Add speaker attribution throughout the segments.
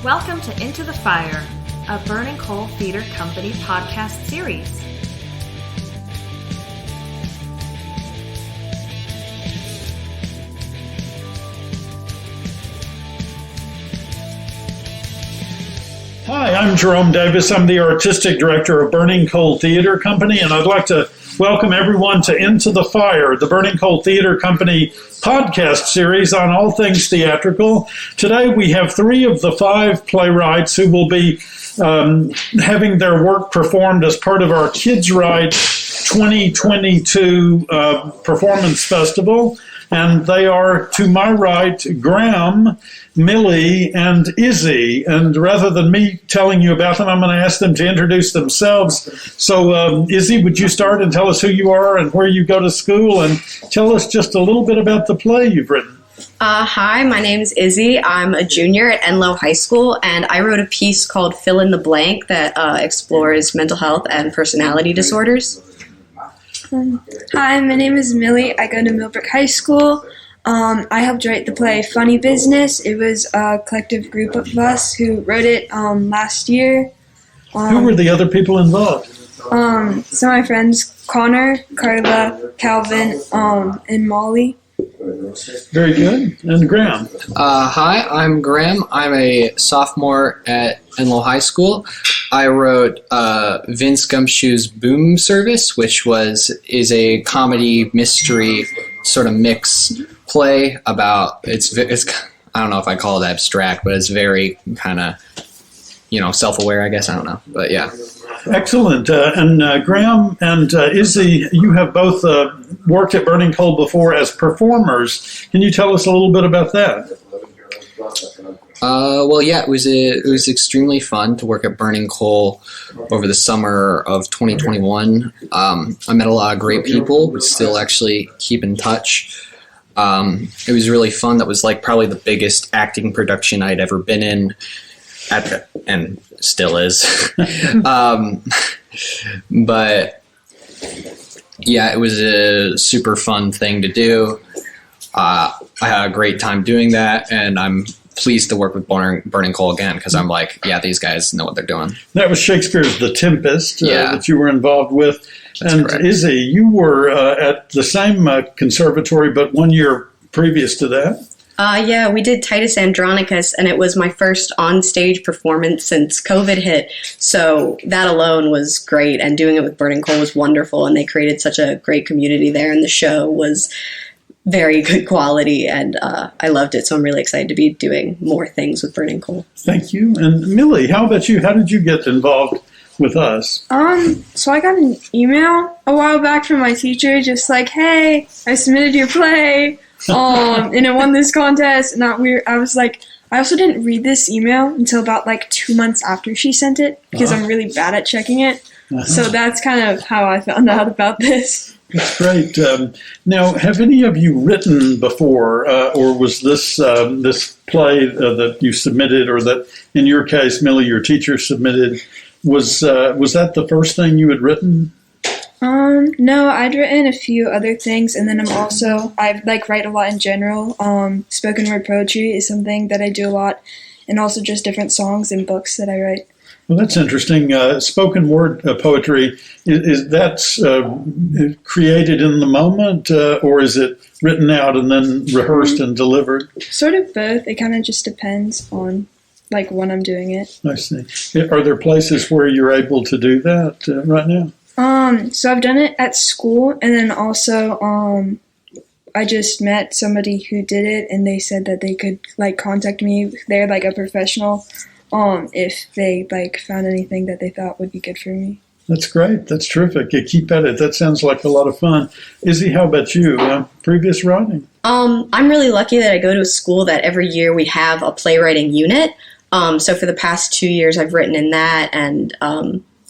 Speaker 1: Welcome to Into the Fire, a Burning Coal Theater Company podcast series.
Speaker 2: Hi, I'm Jerome Davis. I'm the Artistic Director of Burning Coal Theater Company, and I'd like to welcome everyone to Into the Fire, the Burning Coal Theater Company podcast series on all things theatrical. Today we have 3 of the 5 playwrights who will be having their work performed as part of our KidsWrite 2022 Performance Festival. And they are, to my right, Graham, Millie, and Izzy. And rather than me telling you about them, I'm going to ask them to introduce themselves. So, Izzy, would you start and tell us who you are and where you go to school, and tell us just a little bit about the play you've written?
Speaker 3: Hi, my name's Izzy. I'm a junior at Enloe High School, and I wrote a piece called Fill in the Blank that explores mental health and personality disorders.
Speaker 4: Hi, my name is Millie. I go to Millbrook High School. I helped write the play Funny Business. It was a collective group of us who wrote it last year.
Speaker 2: Who were the other people involved?
Speaker 4: Some of my friends, Connor, Carla, Calvin, and Molly.
Speaker 2: Very good. And Graham?
Speaker 5: Hi, I'm Graham. I'm a sophomore at Enloe High School. I wrote Vince Gumshoes' Boom Service, which is a comedy mystery sort of mix play about it's I don't know if I call it abstract, but it's very kind of self-aware, I guess. I don't know, but yeah.
Speaker 2: Excellent. And Graham and Izzy, you have both worked at Burning Coal before as performers. Can you tell us a little bit about that?
Speaker 5: Well, yeah, it was extremely fun to work at Burning Coal over the summer of 2021. I met a lot of great people. We still actually keep in touch. It was really fun. That was like probably the biggest acting production I'd ever been in, and still is. But yeah, it was a super fun thing to do. I had a great time doing that, and I'm pleased to work with Burning Coal again, because I'm like, yeah, these guys know what they're doing. That was Shakespeare's The Tempest that you were involved with. That's and correct. Izzy, you were at the same conservatory, but 1 year previous to that.
Speaker 3: Yeah, we did Titus Andronicus, and it was my first on-stage performance since COVID hit, so that alone was great, and doing it with Burning Coal was wonderful, and they created such a great community there, and the show was very good quality, and I loved it, so I'm really excited to be doing more things with Burning Coal.
Speaker 2: Thank you. And Millie, how about you? How did you get involved with us?
Speaker 4: So I got an email a while back from my teacher, just like, hey, I submitted your play, and it won this contest, and I was like, I also didn't read this email until about 2 months after she sent it, because I'm really bad at checking it, so that's kind of how I found out about this.
Speaker 2: That's great. Now, have any of you written before, or was this play that you submitted, or that, in your case, Millie, your teacher submitted, was that the first thing you had written?
Speaker 4: No, I'd written a few other things, and then I write a lot in general. Spoken word poetry is something that I do a lot, and also just different songs and books that I write.
Speaker 2: Well, that's interesting. Spoken word poetry, is that created in the moment, or is it written out and then rehearsed and delivered?
Speaker 4: Sort of both. It kind of just depends on when I'm doing it.
Speaker 2: I see. Are there places where you're able to do that right now?
Speaker 4: So I've done it at school, and then also I just met somebody who did it, and they said that they could contact me. They're a professional. If they found anything that they thought would be good for me.
Speaker 2: That's great. That's terrific. Keep at it. That sounds like a lot of fun. Izzy, how about you? Previous writing?
Speaker 3: I'm really lucky that I go to a school that every year we have a playwriting unit. So for the past 2 years I've written in that, and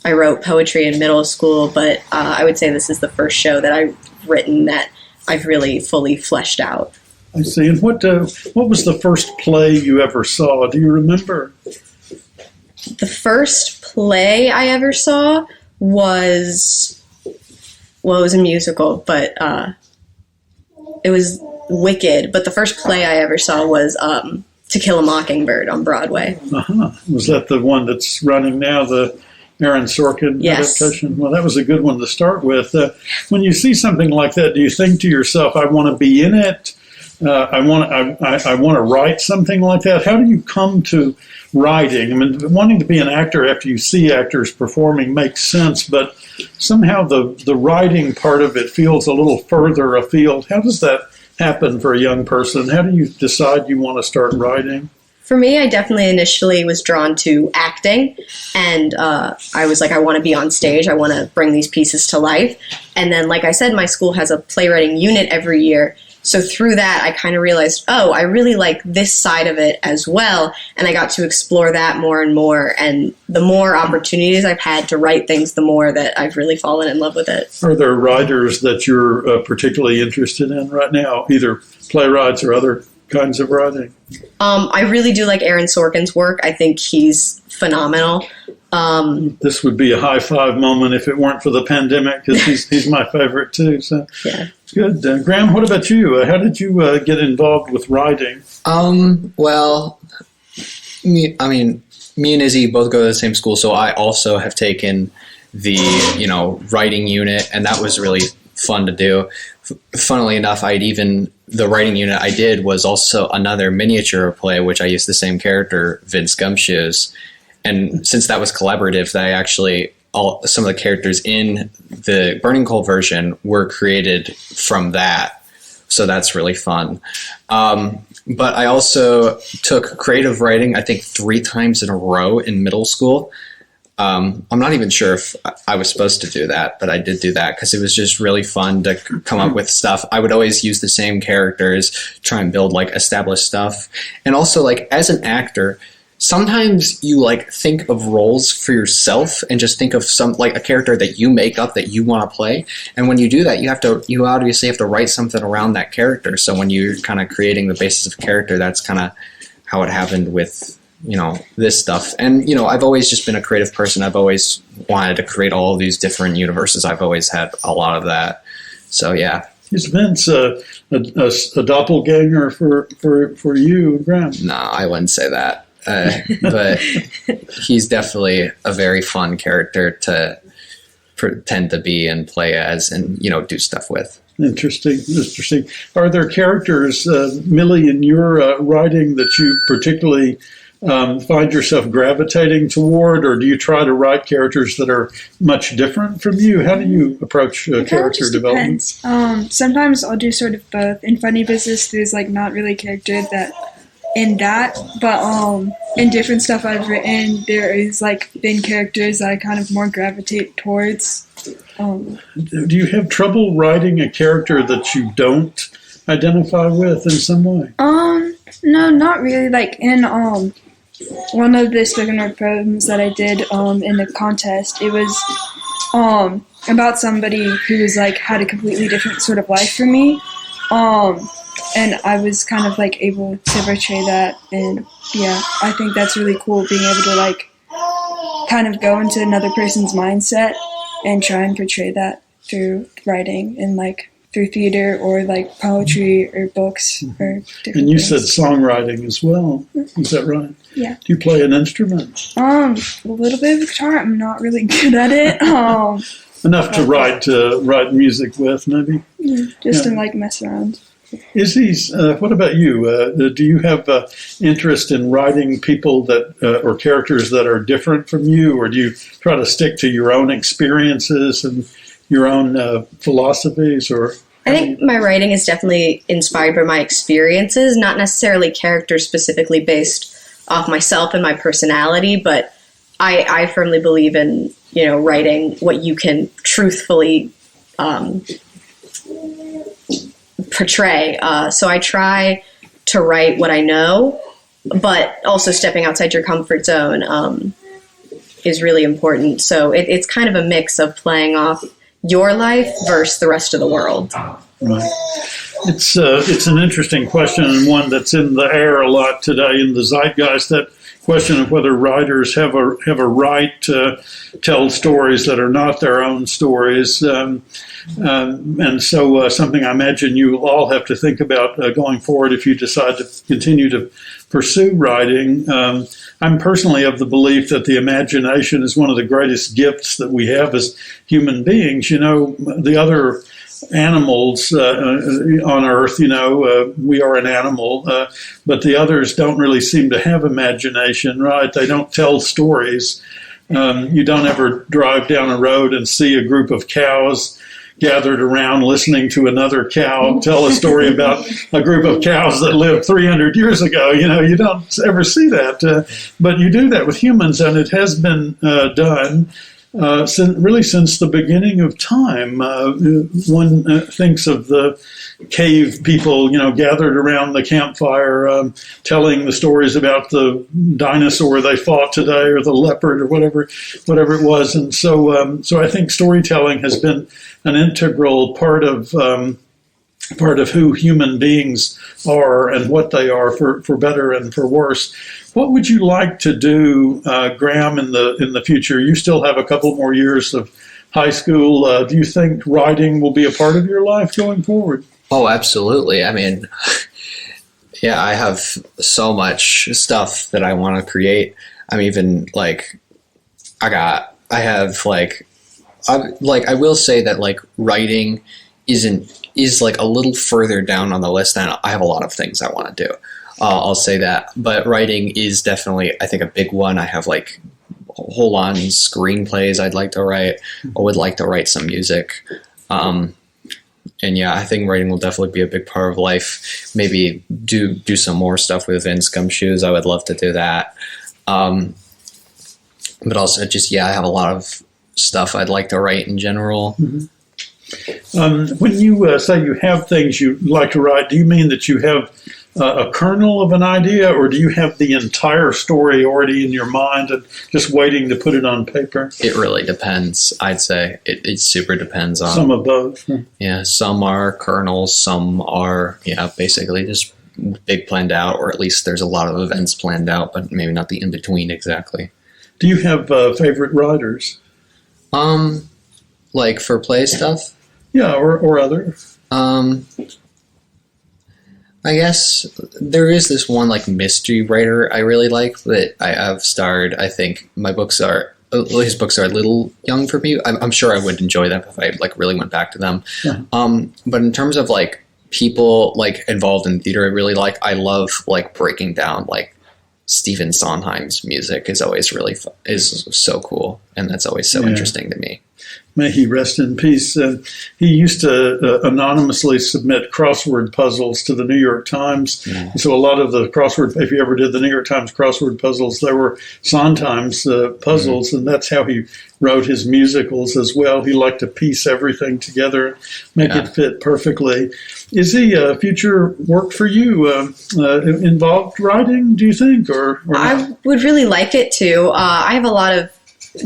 Speaker 3: I wrote poetry in middle school, but I would say this is the first show that I've written that I've really fully fleshed out.
Speaker 2: I see. And what was the first play you ever saw? Do you remember?
Speaker 3: The first play I ever saw was it was a musical, but it was Wicked. But the first play I ever saw was To Kill a Mockingbird on Broadway.
Speaker 2: Was that the one that's running now, the Aaron Sorkin adaptation? Well, that was a good one to start with. When you see something like that, do you think to yourself, I want to be in it? I want to write something like that. How do you come to writing? I mean, wanting to be an actor after you see actors performing makes sense, but somehow the writing part of it feels a little further afield. How does that happen for a young person? How do you decide you want to start writing?
Speaker 3: For me, I definitely initially was drawn to acting, and I was like, I want to be on stage. I want to bring these pieces to life. And then, like I said, my school has a playwriting unit every year. So through that, I kind of realized, I really like this side of it as well. And I got to explore that more and more. And the more opportunities I've had to write things, the more that I've really fallen in love with it.
Speaker 2: Are there writers that you're particularly interested in right now, either playwrights or other kinds of writing?
Speaker 3: I really do like Aaron Sorkin's work. I think he's phenomenal.
Speaker 2: This would be a high five moment if it weren't for the pandemic, because he's my favorite too. So
Speaker 3: yeah.
Speaker 2: Good. Graham, what about you? How did you get involved with writing?
Speaker 5: Well, me and Izzy both go to the same school, so I also have taken the, writing unit, and that was really fun to do. Funnily enough, the writing unit I did was also another miniature play, which I used the same character, Vince Gumshoes. And since that was collaborative, some of the characters in the Burning Coal version were created from that. So that's really fun. But I also took creative writing, I think 3 times in a row in middle school. I'm not even sure if I was supposed to do that, but I did do that because it was just really fun to come up with stuff. I would always use the same characters, try and build established stuff. And also as an actor, sometimes you think of roles for yourself and just think of a character that you make up that you want to play. And when you do that, you obviously have to write something around that character. So when you're kind of creating the basis of character, that's kind of how it happened with, this stuff. And, I've always just been a creative person. I've always wanted to create all of these different universes. I've always had a lot of that. So, yeah.
Speaker 2: Is Vince a doppelganger for you, Graham?
Speaker 5: No, I wouldn't say that. But he's definitely a very fun character to pretend to be and play as and, do stuff with.
Speaker 2: Interesting. Are there characters, Millie, in your writing that you particularly find yourself gravitating toward, or do you try to write characters that are much different from you? How do you approach character development?
Speaker 4: Sometimes I'll do sort of both. In Funny Business, there's not really character but in different stuff I've written, there is been characters that I kind of more gravitate towards.
Speaker 2: Do you have trouble writing a character that you don't identify with in some way?
Speaker 4: No, not really. In one of the spoken word poems that I did in the contest, it was about somebody who was had a completely different sort of life from me. And I was kind of able to portray that, and yeah, I think that's really cool, being able to kind of go into another person's mindset and try and portray that through writing and through theater or poetry or books or different
Speaker 2: And you
Speaker 4: things.
Speaker 2: said songwriting as well. Is that right?
Speaker 4: Yeah.
Speaker 2: Do you play an instrument?
Speaker 4: A little bit of guitar. I'm not really good at it.
Speaker 2: Enough to write music with, maybe?
Speaker 4: Just to mess around.
Speaker 2: Izzy's, what about you? Do you have interest in writing people that or characters that are different from you, or do you try to stick to your own experiences and your own philosophies? Or
Speaker 3: I think my writing is definitely inspired by my experiences, not necessarily characters specifically based off myself and my personality, but I firmly believe in writing what you can truthfully portray. So I try to write what I know, but also stepping outside your comfort zone is really important. So it's kind of a mix of playing off your life versus the rest of the world.
Speaker 2: Right. It's an interesting question, and one that's in the air a lot today in the zeitgeist, that question of whether writers have a right to tell stories that are not their own stories. And so something I imagine you all have to think about going forward if you decide to continue to pursue writing. I'm personally of the belief that the imagination is one of the greatest gifts that we have as human beings. The other animals on Earth, we are an animal, but the others don't really seem to have imagination, right? They don't tell stories. You don't ever drive down a road and see a group of cows gathered around listening to another cow tell a story about a group of cows that lived 300 years ago. You don't ever see that. But you do that with humans, and it has been done since the beginning of time. One thinks of the cave people, gathered around the campfire, telling the stories about the dinosaur they fought today, or the leopard, or whatever it was. And so I think storytelling has been an integral part of who human beings are and what they are, for better and for worse. What would you like to do, Graham, in the future? You still have a couple more years of high school. Do you think writing will be a part of your life going forward? Oh, absolutely. I mean, yeah, I have so much stuff that I want to create. I'm even I will say that writing is a little further down on the list, and I have a lot of things I want to do. I'll say that, but writing is definitely, I think, a big one. I have whole on screenplays I'd like to write. I would like to write some music. And yeah, I think writing will definitely be a big part of life. Maybe do some more stuff with Vince Gumshoes. I would love to do that. But also I have a lot of stuff I'd like to write in general. Mm-hmm. When you say you have things you like to write, do you mean that you have a kernel of an idea, or do you have the entire story already in your mind and just waiting to put it on paper? It really depends, I'd say. It super depends on... Some of both. Yeah, some are kernels, some are, basically just big planned out, or at least there's a lot of events planned out, but maybe not the in-between exactly. Do you have favorite writers? For play stuff? Yeah, or other. I guess there is this one mystery writer I really like that I have starred. I think his books are a little young for me. I'm sure I would enjoy them if I really went back to them. Yeah. But in terms of people involved in theater, I love breaking down Stephen Sondheim's music is always is so cool, and that's always so interesting to me. May he rest in peace. He used to anonymously submit crossword puzzles to the New York Times. Yeah. So a lot of the if you ever did the New York Times crossword puzzles, they were Sondheim's puzzles, and that's how he wrote his musicals as well. He liked to piece everything together, make it fit perfectly. Is he future work for you involved writing, do you think? Or
Speaker 3: I would really like it to. I have a lot of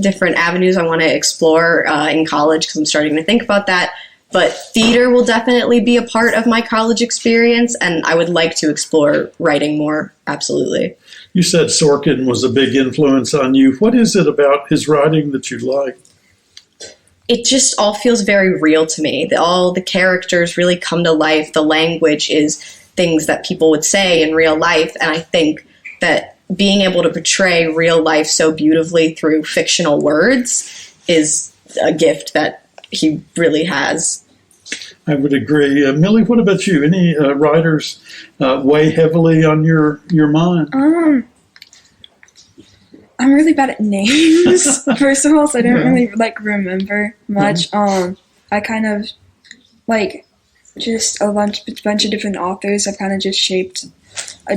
Speaker 3: different avenues I want to explore in college because I'm starting to think about that. But theater will definitely be a part of my college experience, and I would like to explore writing more, absolutely. You said Sorkin was a big influence on you. What is it about his writing that you like? It just all feels very real to me. All the characters really come to life. The language is things that people would say in real life, and I think that being able to portray real life so beautifully through fictional words is a gift that he really has. I would agree. Millie, what about you? Any writers weigh heavily on your mind?
Speaker 4: I'm really bad at names, first of all, so I don't really remember much. I kind of just a bunch of different authors have kind of just shaped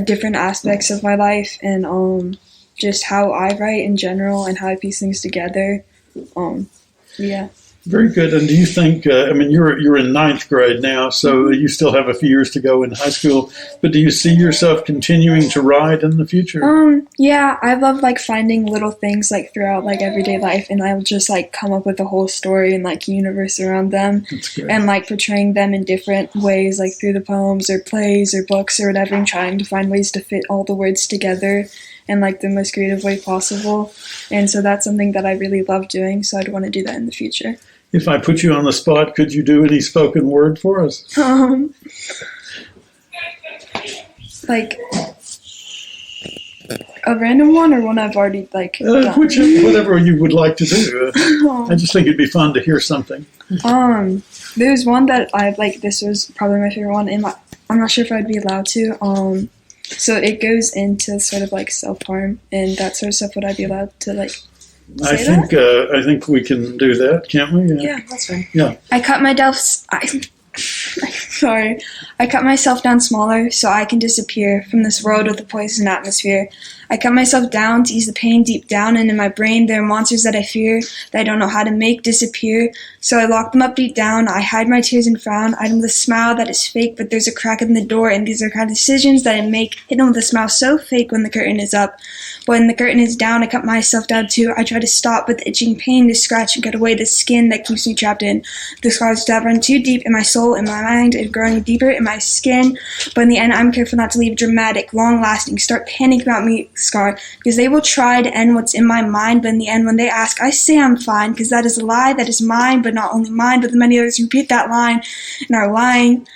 Speaker 4: different aspects of my life and just how I write in general and how I piece things together. Yeah.
Speaker 2: Very good. And do you think, you're in ninth grade now, so you still have a few years to go in high school, but do you see yourself continuing to write in the future?
Speaker 4: Yeah, I love finding little things throughout everyday life, and I'll just come up with a whole story and universe around them.
Speaker 2: That's great.
Speaker 4: And portraying them in different ways, through the poems or plays or books or whatever, and trying to find ways to fit all the words together in the most creative way possible. And so that's something that I really love doing, so I'd want to do that in the future.
Speaker 2: If I put you on the spot, could you do any spoken word for us?
Speaker 4: a random one or one I've already like done?
Speaker 2: Whatever you would like to do. I just think it'd be fun to hear something.
Speaker 4: There's one that I like. This was probably my favorite one. I'm not sure if I'd be allowed to. So it goes into sort of like self-harm and that sort of stuff. Would I be allowed to like say that?
Speaker 2: I think we can do that, can't we?
Speaker 3: Yeah, that's right.
Speaker 2: Yeah.
Speaker 4: I cut myself down smaller so I can disappear from this world with a poison atmosphere. I cut myself down to ease the pain deep down, and in my brain there are monsters that I fear, that I don't know how to make disappear. So I lock them up deep down, I hide my tears and frown, I hide them with a smile that is fake, but there's a crack in the door, and these are kind of decisions that I make, hit them with a smile so fake when the curtain is up. When the curtain is down, I cut myself down too. I try to stop, but the itching pain to scratch and cut away the skin that keeps me trapped in. The scars that run too deep in my soul, in my mind, and growing deeper in my skin. But in the end, I'm careful not to leave dramatic, long-lasting, start panicking about me scar, because they will try to end what's in my mind, but in the end, when they ask, I say I'm fine, because that is a lie, that is mine, but not only mine, but the many others who repeat that line and are lying.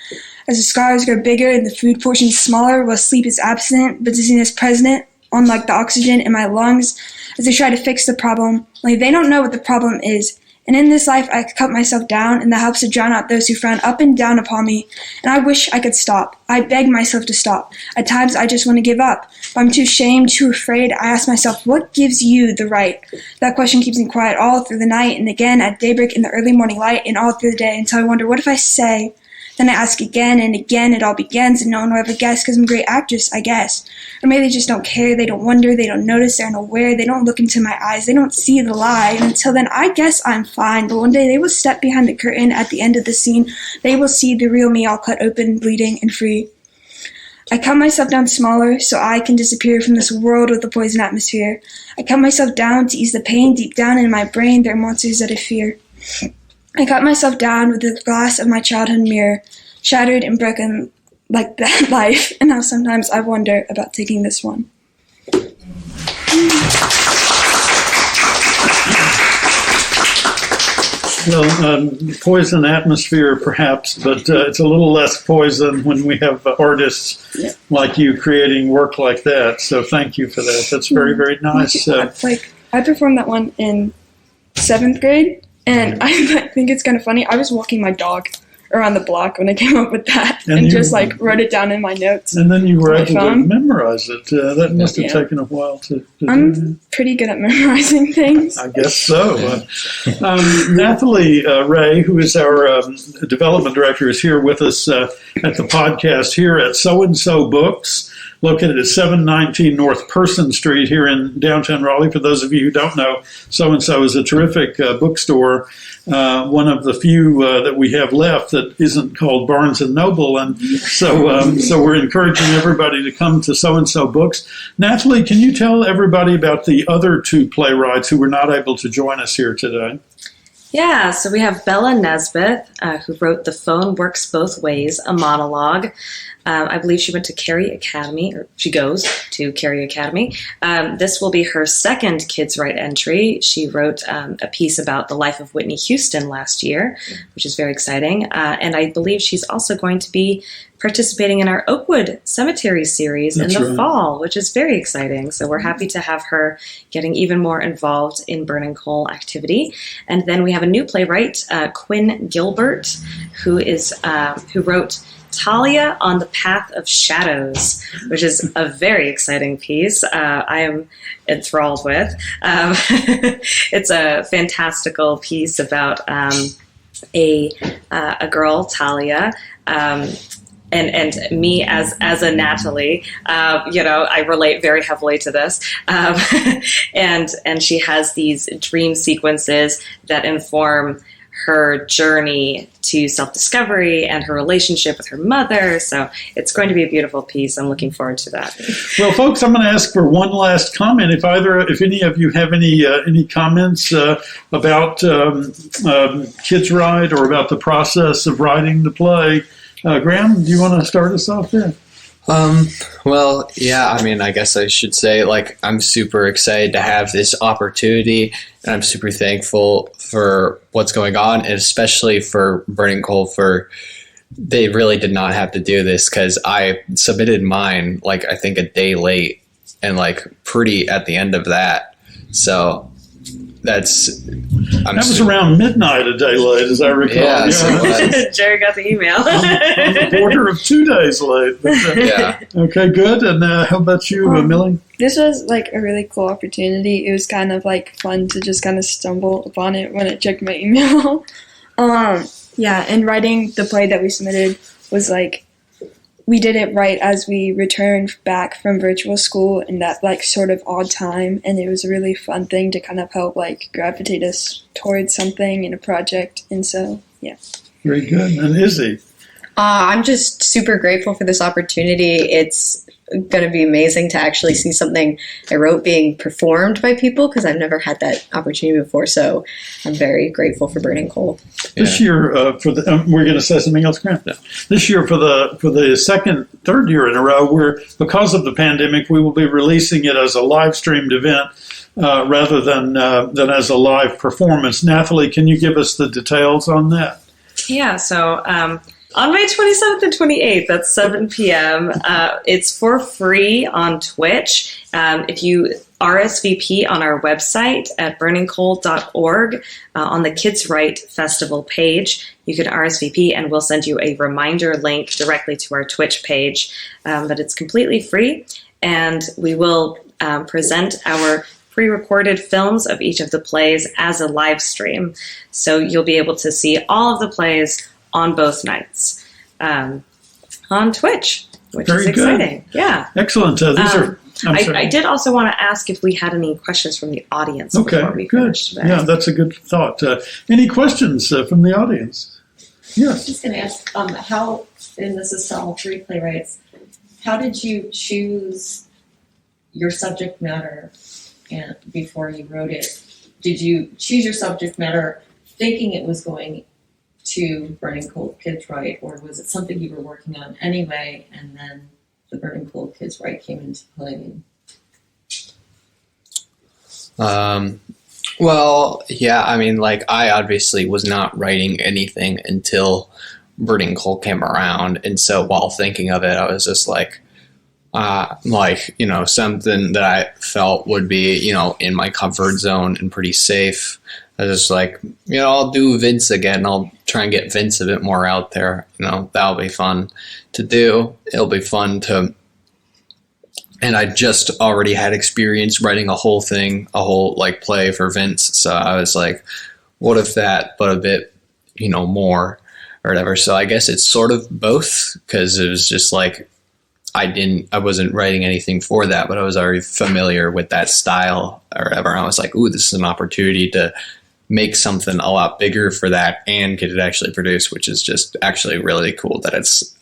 Speaker 4: As the scars grow bigger and the food portions smaller, while sleep is absent, but dizziness present, unlike the oxygen in my lungs, as they try to fix the problem, only they don't know what the problem is. And in this life, I cut myself down, and that helps to drown out those who frown up and down upon me. And I wish I could stop. I beg myself to stop. At times, I just want to give up. But I'm too ashamed, too afraid. I ask myself, what gives you the right? That question keeps me quiet all through the night, and again at daybreak in the early morning light, and all through the day, until I wonder, what if I say? Then I ask again and again, it all begins, and no one will ever guess, because I'm a great actress, I guess. Or maybe they just don't care, they don't wonder, they don't notice, they're unaware, they don't look into my eyes, they don't see the lie, and until then, I guess I'm fine, but one day they will step behind the curtain at the end of the scene, they will see the real me all cut open, bleeding, and free. I cut myself down smaller so I can disappear from this world with a poison atmosphere. I cut myself down to ease the pain deep down in my brain, there are monsters that I fear. I cut myself down with the glass of my childhood mirror, shattered and broken like that life, and now sometimes I wonder about taking this one.
Speaker 2: Well, poison atmosphere perhaps, but it's a little less poison when we have artists like you creating work like that. So thank you for that. That's very, very nice.
Speaker 4: I performed that one in 7th grade. And I think it's kind of funny. I was walking my dog around the block when I came up with that and just like wrote it down in my notes.
Speaker 2: And then you were able to memorize it. That must have taken a while to
Speaker 4: I'm pretty good at memorizing things.
Speaker 2: I guess so. Nathalie Ray, who is our development director, is here with us at the podcast here at So-and-So Books, located at 719 North Person Street here in downtown Raleigh. For those of you who don't know, So-and-So is a terrific bookstore, one of the few that we have left that isn't called Barnes & Noble. And so we're encouraging everybody to come to So-and-So Books. Nathalie, can you tell everybody about the other two playwrights who were not able to join us here today?
Speaker 1: Yeah, so we have Bella Nesbeth, who wrote The Phone Works Both Ways, a monologue. I believe she went to Carey Academy, or she goes to Carey Academy. This will be her second KidsWrite entry. She wrote a piece about the life of Whitney Houston last year, which is very exciting. And I believe she's also going to be participating in our Oakwood Cemetery series in the fall, which is very exciting. So we're happy to have her getting even more involved in Burning Coal activity. And then we have a new playwright, Quinn Gilbert, who wrote TALIA on the Path of Shadows, which is a very exciting piece I am enthralled with. It's a fantastical piece about a girl, Talia, and me as a Natalie, I relate very heavily to this. And she has these dream sequences that inform her journey to self-discovery and her relationship with her mother. So it's going to be a beautiful piece. I'm looking forward to that.
Speaker 2: Well, folks, I'm going to ask for one last comment. If any of you have any comments about KidsWrite or about the process of writing the play, Graham, do you want to start us off there?
Speaker 5: Well, yeah, I mean, I guess I should say, I'm super excited to have this opportunity, and I'm super thankful for what's going on, and especially for Burning Coal they really did not have to do this, because I submitted mine, I think a day late, and like pretty at the end of that. So that was
Speaker 2: around midnight a day late, as I recall.
Speaker 5: Yeah, so
Speaker 1: Jerry got the email.
Speaker 2: on the border of 2 days late. But,
Speaker 5: yeah.
Speaker 2: Okay, good. And how about you, Millie?
Speaker 4: This was like a really cool opportunity. It was kind of like fun to just kind of stumble upon it when I checked my email. Yeah, and writing the play that we submitted was like, we did it right as we returned back from virtual school in that like sort of odd time, and it was a really fun thing to kind of help like gravitate us towards something in a project. And so, yeah.
Speaker 2: Very good. And Izzy?
Speaker 3: I'm just super grateful for this opportunity. It's going to be amazing to actually see something I wrote being performed by people, because I've never had that opportunity before. So I'm very grateful for Burning Coal.
Speaker 2: This year, we're going to say something else, Grant. This year, for the third year in a row, because of the pandemic, we will be releasing it as a live streamed event rather than as a live performance. Nathalie, can you give us the details on that?
Speaker 1: Yeah, so on May 27th and 28th at 7 p.m., it's for free on Twitch. If you RSVP on our website at burningcoal.org on the KidsWrite Festival page, you can RSVP and we'll send you a reminder link directly to our Twitch page. But it's completely free, and we will present our pre-recorded films of each of the plays as a live stream. So you'll be able to see all of the plays on both nights on Twitch, which
Speaker 2: Very
Speaker 1: is exciting.
Speaker 2: Good.
Speaker 1: Yeah.
Speaker 2: Excellent.
Speaker 1: I did also want to ask if we had any questions from the audience before we finished today.
Speaker 2: Yeah, that's a good thought. Any questions from the audience? Yes.
Speaker 6: I was just going to ask, how, and this is to all three playwrights, how did you choose your subject matter before you wrote it? Did you choose your subject matter thinking it was going to Burning Coal KidsWrite, or was it something you were working on anyway, and then the Burning Coal KidsWrite came into play?
Speaker 5: Well, yeah, I mean, like, I obviously was not writing anything until Burning Coal came around, and so while thinking of it, I was just like, something that I felt would be, in my comfort zone and pretty safe. I was just like, I'll do Vince again. I'll try and get Vince a bit more out there. That'll be fun to do. It'll be fun to... And I just already had experience writing a whole play for Vince. So I was like, what if that, but a bit, more or whatever. So I guess it's sort of both, because it was just like, I wasn't writing anything for that, but I was already familiar with that style or whatever. I was like, ooh, this is an opportunity to make something a lot bigger for that and get it actually produced, which is just actually really cool that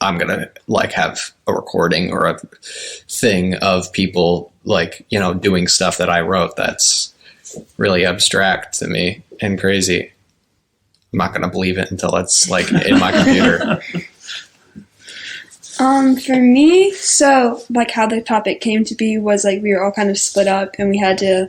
Speaker 5: I'm going to like have a recording or a thing of people like, doing stuff that I wrote. That's really abstract to me and crazy. I'm not going to believe it until it's like in my computer.
Speaker 4: For me, so like how the topic came to be was like we were all kind of split up, and we had to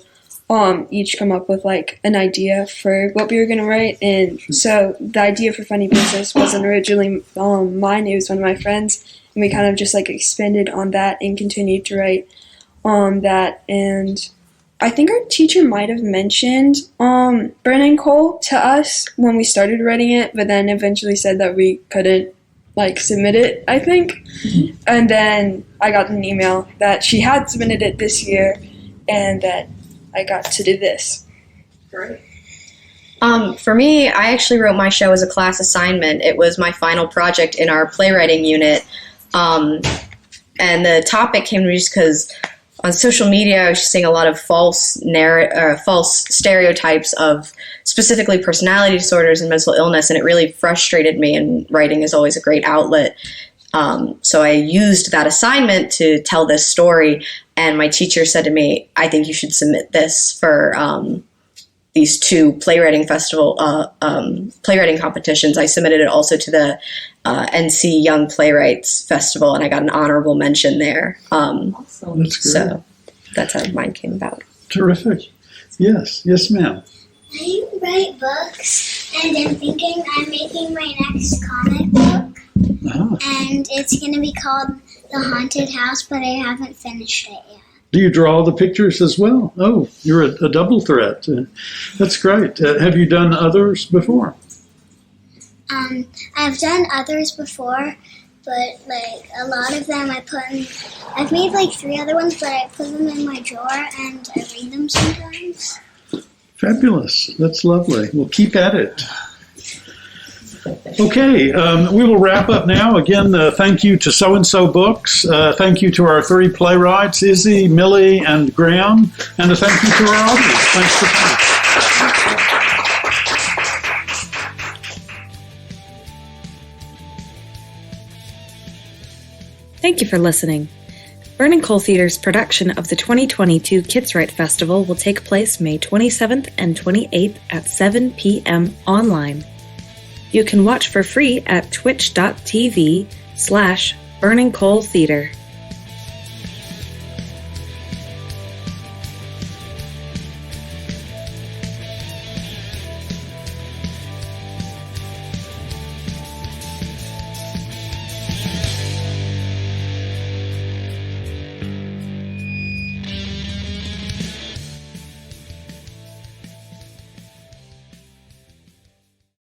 Speaker 4: each come up with like an idea for what we were going to write. And so the idea for Funny Princess wasn't originally mine, it was one of my friends, and we kind of just like expanded on that and continued to write that. And I think our teacher might have mentioned Burning Coal to us when we started writing it, but then eventually said that we couldn't submit it, I think. Mm-hmm. And then I got an email that she had submitted it this year and that I got to do this.
Speaker 6: Great.
Speaker 3: For me, I actually wrote my show as a class assignment. It was my final project in our playwriting unit. And the topic came to me just because on social media I was just seeing a lot of false stereotypes of specifically personality disorders and mental illness, and it really frustrated me, and writing is always a great outlet. So I used that assignment to tell this story, and my teacher said to me, I think you should submit this for these two playwriting playwriting competitions. I submitted it also to the NC Young Playwrights Festival, and I got an honorable mention there.
Speaker 6: Awesome.
Speaker 2: That's great.
Speaker 3: So that's how mine came about.
Speaker 2: Terrific. Yes, ma'am.
Speaker 7: I write books, and I'm thinking I'm making my next comic book, and it's going to be called The Haunted House, but I haven't finished it yet.
Speaker 2: Do you draw the pictures as well? Oh, you're a double threat. That's great. Have you done others before?
Speaker 7: I've done others before, but like a lot of them I've made like 3 other ones, but I put them in my drawer and I read them sometimes.
Speaker 2: Fabulous. That's lovely. Well, keep at it. Okay, we will wrap up now. Again, thank you to So-and-So Books. Thank you to our 3 playwrights, Izzy, Millie, and Graham. And a thank you to our audience. Thanks for coming.
Speaker 1: Thank you for listening. Burning Coal Theater's production of the 2022 KidsWrite Festival will take place May 27th and 28th at 7 p.m. online. You can watch for free at twitch.tv/Burning Coal Theater.